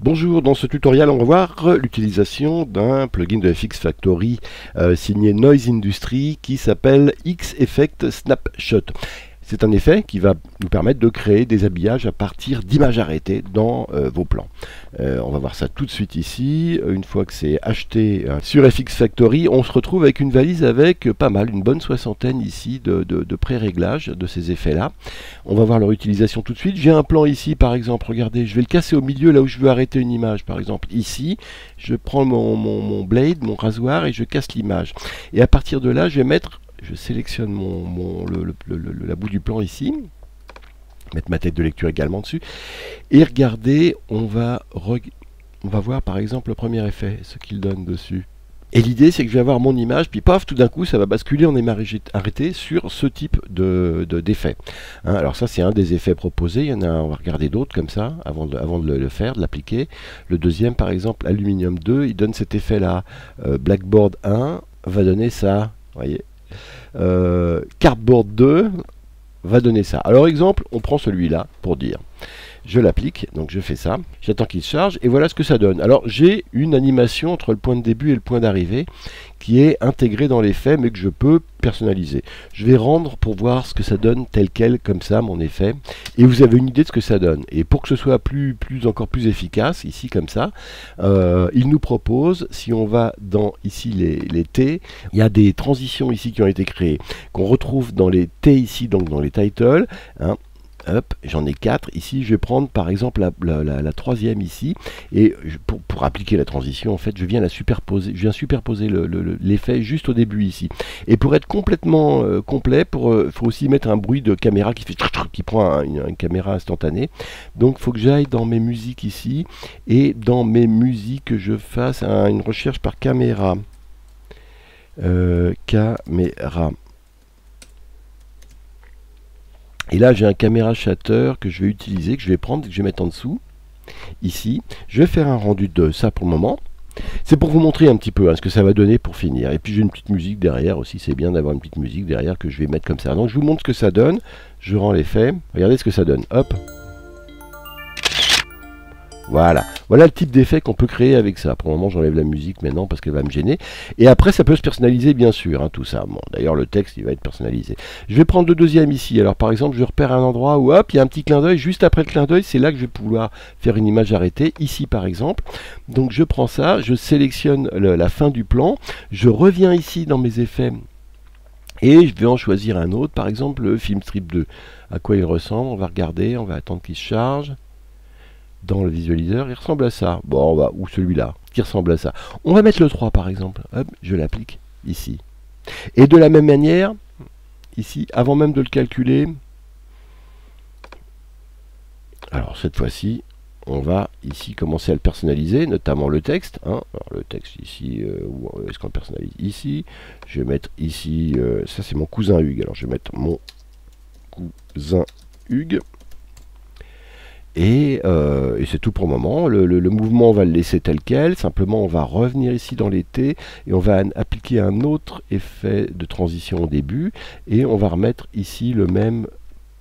Bonjour, dans ce tutoriel on va voir l'utilisation d'un plugin de FX Factory signé Noise Industry qui s'appelle X-Effect Snapshot. C'est un effet qui va nous permettre de créer des habillages à partir d'images arrêtées dans vos plans. On va voir ça tout de suite ici. Une fois que c'est acheté sur FX Factory, on se retrouve avec une valise avec pas mal, une bonne soixantaine ici de pré-réglages de ces effets-là. On va voir leur utilisation tout de suite. J'ai un plan ici par exemple, regardez, je vais le casser au milieu là où je veux arrêter une image. Par exemple ici, je prends mon blade, mon rasoir et je casse l'image. Et à partir de là, je sélectionne la bout du plan ici, mettre ma tête de lecture également dessus, et regardez, on va voir par exemple le premier effet, ce qu'il donne dessus. Et l'idée c'est que je vais avoir mon image, puis paf, tout d'un coup ça va basculer en image arrêtée sur ce type d'effet. Alors ça c'est un des effets proposés, il y en a, on va regarder d'autres comme ça, avant de le faire, de l'appliquer. Le deuxième par exemple, Aluminium 2, il donne cet effet là. Blackboard 1 va donner ça, voyez. Cardboard 2 va donner ça. Alors exemple, on prend celui-là pour dire. Je l'applique, donc je fais ça, j'attends qu'il se charge, et voilà ce que ça donne. Alors j'ai une animation entre le point de début et le point d'arrivée qui est intégrée dans l'effet, mais que je peux personnaliser. Je vais rendre pour voir ce que ça donne tel quel, comme ça, mon effet, et vous avez une idée de ce que ça donne. Et pour que ce soit encore plus efficace, ici comme ça, il nous propose, si on va dans ici les T, il y a des transitions ici qui ont été créées, qu'on retrouve dans les T ici, donc dans les titles, hein. Hop, j'en ai 4. Ici, je vais prendre par exemple la troisième ici. Et pour appliquer la transition, en fait, je viens superposer l'effet juste au début ici. Et pour être complètement complet, faut aussi mettre un bruit de caméra qui prend une caméra instantanée. Donc, il faut que j'aille dans mes musiques ici. Et dans mes musiques, je fasse une recherche par caméra. Caméra. Et là, j'ai un caméra shutter que je vais utiliser, que je vais prendre et que je vais mettre en dessous. Ici, je vais faire un rendu de ça pour le moment. C'est pour vous montrer un petit peu ce que ça va donner pour finir. Et puis j'ai une petite musique derrière aussi, c'est bien d'avoir une petite musique derrière que je vais mettre comme ça. Donc je vous montre ce que ça donne, je rends l'effet, regardez ce que ça donne, hop. Voilà le type d'effet qu'on peut créer avec ça. Pour le moment, j'enlève la musique maintenant parce qu'elle va me gêner. Et après, ça peut se personnaliser, bien sûr, tout ça. Bon, d'ailleurs, le texte, il va être personnalisé. Je vais prendre le deuxième ici. Alors, par exemple, je repère un endroit où, hop, il y a un petit clin d'œil. Juste après le clin d'œil, c'est là que je vais pouvoir faire une image arrêtée. Ici, par exemple. Donc, je prends ça, je sélectionne la fin du plan. Je reviens ici dans mes effets. Et je vais en choisir un autre. Par exemple, le Film Strip 2. À quoi il ressemble? On va regarder, on va attendre qu'il se charge. Dans le visualiseur, il ressemble à ça. Bon, ou celui-là, qui ressemble à ça. On va mettre le 3 par exemple. Hop, je l'applique ici. Et de la même manière, ici, avant même de le calculer, alors cette fois-ci, on va ici commencer à le personnaliser, notamment le texte. Alors le texte ici, où est-ce qu'on le personnalise? Ici. Je vais mettre ici, ça c'est mon cousin Hugues. Alors je vais mettre mon cousin Hugues. Et c'est tout pour le moment. Le mouvement, on va le laisser tel quel. Simplement, on va revenir ici dans les T et on va appliquer un autre effet de transition au début. Et on va remettre ici le même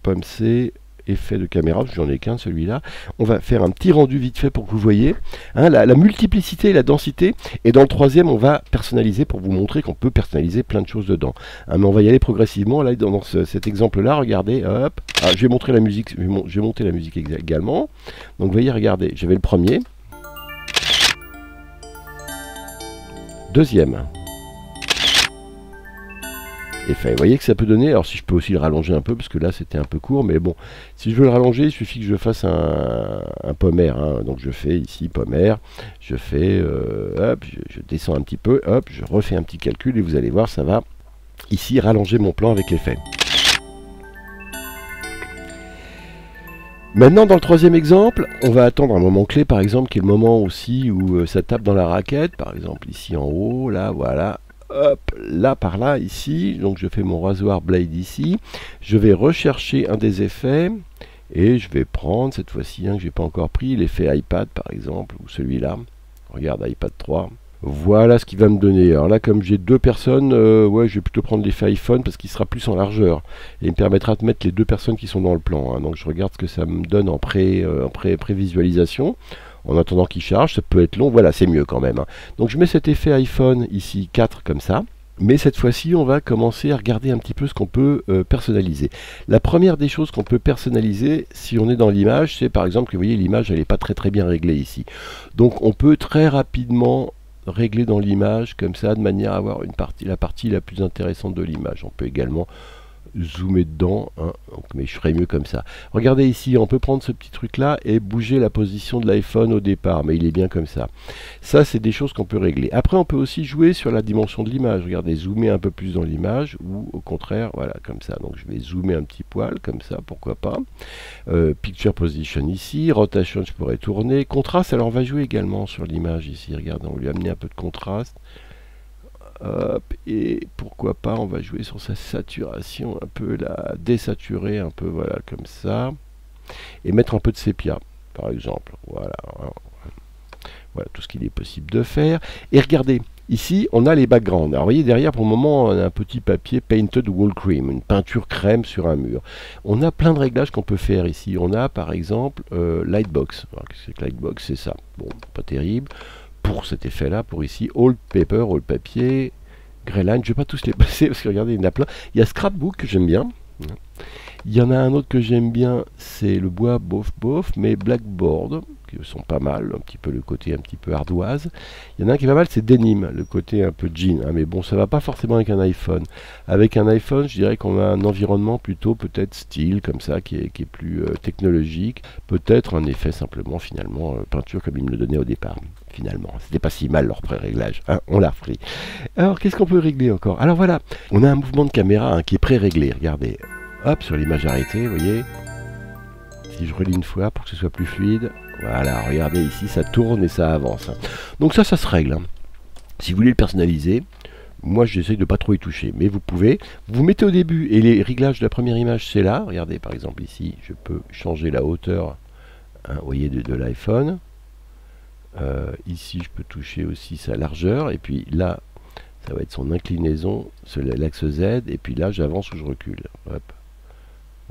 pomme C, effet de caméra. J'en ai qu'un, celui-là. On va faire un petit rendu vite fait pour que vous voyez la multiplicité et la densité. Et dans le troisième, on va personnaliser pour vous montrer qu'on peut personnaliser plein de choses dedans. Mais on va y aller progressivement. Là, dans cet exemple-là, regardez, hop. Je vais montrer la musique. Je vais monter la musique également. Donc, vous voyez, regardez, j'avais le premier. Deuxième. Effet. Vous voyez que ça peut donner, alors si je peux aussi le rallonger un peu, parce que là c'était un peu court, mais bon, si je veux le rallonger, il suffit que je fasse un pommaire, donc je fais ici pommaire, je fais, hop, je descends un petit peu, hop, je refais un petit calcul, et vous allez voir, ça va ici rallonger mon plan avec l'effet. Maintenant, dans le troisième exemple, on va attendre un moment clé, par exemple, qui est le moment aussi où ça tape dans la raquette, par exemple ici en haut, là, voilà. Hop, là par là, ici, donc je fais mon rasoir blade ici, je vais rechercher un des effets, et je vais prendre cette fois-ci un que j'ai pas encore pris, l'effet iPad par exemple, ou celui-là, regarde iPad 3, voilà ce qu'il va me donner. Alors là, comme j'ai deux personnes, ouais, je vais plutôt prendre l'effet iPhone, parce qu'il sera plus en largeur, et il me permettra de mettre les deux personnes qui sont dans le plan, donc je regarde ce que ça me donne en prévisualisation. en attendant qu'il charge. Ça peut être long, voilà, c'est mieux quand même, hein. Donc je mets cet effet iPhone ici 4 comme ça. Mais cette fois-ci, on va commencer à regarder un petit peu ce qu'on peut personnaliser. La première des choses qu'on peut personnaliser, si on est dans l'image, c'est par exemple que vous voyez l'image, elle n'est pas très bien réglée ici. Donc on peut très rapidement régler dans l'image comme ça, de manière à avoir la partie la plus intéressante de l'image. On peut également zoomer dedans, hein, donc, mais je ferai mieux comme ça. Regardez ici, on peut prendre ce petit truc là et bouger la position de l'iPhone au départ, mais il est bien comme ça. Ça, c'est des choses qu'on peut régler. Après, on peut aussi jouer sur la dimension de l'image. Regardez, zoomer un peu plus dans l'image, ou au contraire, voilà, comme ça. Donc je vais zoomer un petit poil, comme ça, pourquoi pas. Picture position ici, rotation, je pourrais tourner. Contraste, alors on va jouer également sur l'image ici. Regardez, on lui a amené un peu de contraste. Hop, et pourquoi pas, on va jouer sur sa saturation, un peu la désaturer, un peu, voilà, comme ça. Et mettre un peu de sépia, par exemple. Voilà. Voilà tout ce qu'il est possible de faire. Et regardez, ici, on a les backgrounds. Alors, vous voyez, derrière, pour le moment, on a un petit papier Painted Wall Cream, une peinture crème sur un mur. On a plein de réglages qu'on peut faire ici. On a, par exemple, Lightbox. Alors, qu'est-ce que Lightbox? C'est ça. Bon, pas terrible. Pour cet effet-là, pour ici, All Paper, All Papier, Greyline, je ne vais pas tous les passer parce que regardez, il y en a plein. Il y a Scrapbook que j'aime bien. Il y en a un autre que j'aime bien, c'est le bois bof, mais Blackboard, qui sont pas mal, un petit peu le côté un petit peu ardoise. Il y en a un qui est pas mal, c'est Denim, le côté un peu jean, hein, mais bon, ça va pas forcément avec un iPhone. Avec un iPhone, je dirais qu'on a un environnement plutôt peut-être style, comme ça, qui est plus technologique. Peut-être un effet simplement, finalement, peinture comme il me le donnait au départ. Finalement, c'était pas si mal leur pré-réglage, hein, on l'a repris. Alors, qu'est-ce qu'on peut régler encore? Alors voilà, on a un mouvement de caméra hein, qui est pré-réglé, regardez. Hop, sur l'image arrêtée, vous voyez. Si je relis une fois pour que ce soit plus fluide. Voilà, regardez ici, ça tourne et ça avance. Donc ça se règle. Hein. Si vous voulez le personnaliser, moi j'essaie de pas trop y toucher. Mais vous pouvez. Vous mettez au début et les réglages de la première image, c'est là. Regardez, par exemple ici, je peux changer la hauteur, hein, vous voyez, de l'iPhone. Ici, je peux toucher aussi sa largeur. Et puis là, ça va être son inclinaison, l'axe Z. Et puis là, j'avance ou je recule. Hop.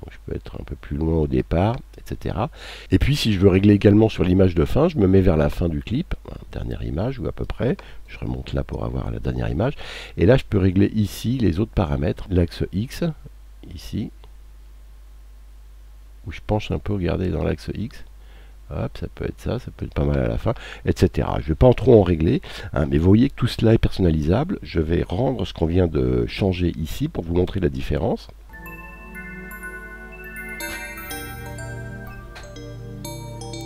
Donc je peux être un peu plus loin au départ, etc. Et puis si je veux régler également sur l'image de fin, je me mets vers la fin du clip, hein, dernière image ou à peu près, je remonte là pour avoir la dernière image, et là je peux régler ici les autres paramètres, l'axe X, ici, où je penche un peu, regardez dans l'axe X, hop, ça peut être pas mal à la fin, etc. Je ne vais pas en trop en régler, hein, mais vous voyez que tout cela est personnalisable. Je vais rendre ce qu'on vient de changer ici pour vous montrer la différence.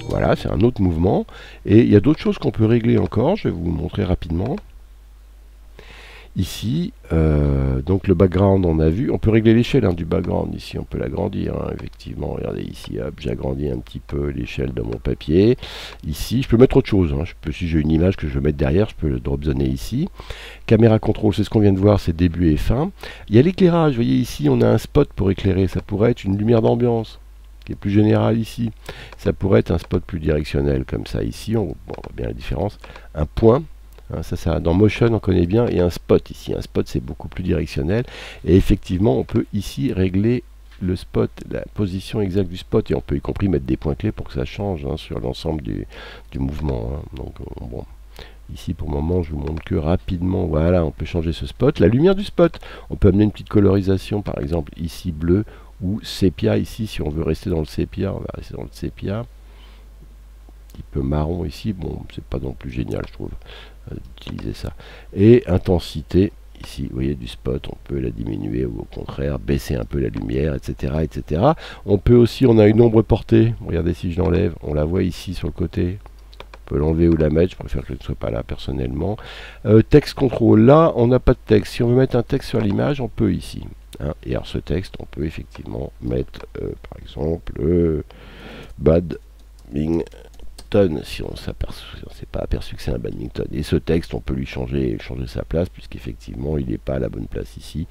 Voilà, c'est un autre mouvement. Et il y a d'autres choses qu'on peut régler encore. Je vais vous montrer rapidement. Ici, donc le background, on a vu. On peut régler l'échelle hein, du background. Ici, on peut l'agrandir. Hein, effectivement, regardez ici, hop, j'agrandis un petit peu l'échelle de mon papier. Ici, je peux mettre autre chose. Hein. Si j'ai une image que je veux mettre derrière, je peux le drop zoner ici. Caméra contrôle, c'est ce qu'on vient de voir, c'est début et fin. Il y a l'éclairage. Vous voyez ici, on a un spot pour éclairer. Ça pourrait être une lumière d'ambiance, qui est plus général ici. Ça pourrait être un spot plus directionnel comme ça ici, on voit bien la différence. Un point, hein, ça dans Motion on connaît bien, et un spot ici. Un spot c'est beaucoup plus directionnel, et effectivement on peut ici régler le spot, la position exacte du spot, et on peut y compris mettre des points clés pour que ça change hein, sur l'ensemble du mouvement. Hein. Donc bon. Ici pour le moment je vous montre que rapidement, voilà, on peut changer ce spot. La lumière du spot, on peut amener une petite colorisation, par exemple ici bleu, ou sépia ici, si on veut rester dans le sépia, on va rester dans le sépia. Un petit peu marron ici, bon, c'est pas non plus génial, je trouve, d'utiliser ça. Et intensité, ici, vous voyez, du spot, on peut la diminuer ou au contraire baisser un peu la lumière, etc., etc. On peut aussi, on a une ombre portée, regardez si je l'enlève, on la voit ici sur le côté. On peut l'enlever ou la mettre, je préfère qu'elle ne soit pas là personnellement. Texte contrôle, là, on n'a pas de texte. Si on veut mettre un texte sur l'image, on peut ici. Hein, et alors ce texte, on peut effectivement mettre, par exemple, badminton, si on ne s'est pas aperçu que c'est un badminton. Et ce texte, on peut lui changer sa place, puisqu'effectivement, il n'est pas à la bonne place ici.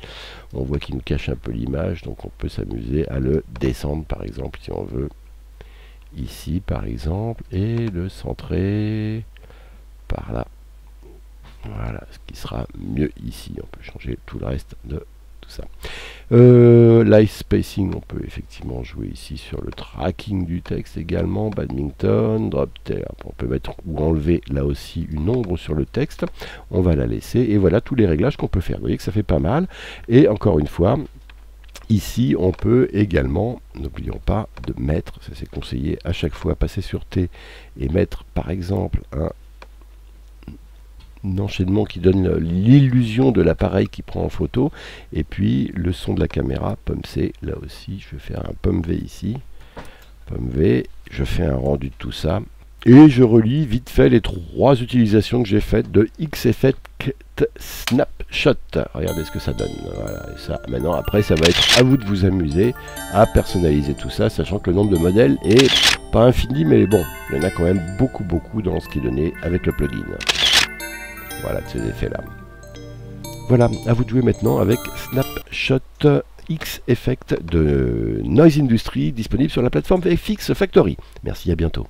On voit qu'il nous cache un peu l'image, donc on peut s'amuser à le descendre, par exemple, si on veut. Ici, par exemple, et le centrer par là. Voilà, ce qui sera mieux ici. On peut changer tout le reste de tout ça. Light spacing, on peut effectivement jouer ici sur le tracking du texte également. Badminton, drop tail, on peut mettre ou enlever là aussi une ombre sur le texte. On va la laisser et voilà tous les réglages qu'on peut faire. Vous voyez que ça fait pas mal. Et encore une fois, ici on peut également, n'oublions pas de mettre, ça c'est conseillé à chaque fois, passer sur T et mettre par exemple un enchaînement qui donne l'illusion de l'appareil qui prend en photo, et puis le son de la caméra, pomme C, là aussi je vais faire un pomme V ici, pomme V, je fais un rendu de tout ça, et je relis vite fait les 3 utilisations que j'ai faites de X-Effect Snapshot. Regardez ce que ça donne. Voilà, et ça, maintenant après ça va être à vous de vous amuser à personnaliser tout ça, sachant que le nombre de modèles est pas infini, mais bon, il y en a quand même beaucoup dans ce qui est donné avec le plugin. Voilà, de ces effets-là. Voilà, à vous de jouer maintenant avec Snapshot X-Effect de Noise Industry, disponible sur la plateforme FX Factory. Merci, à bientôt.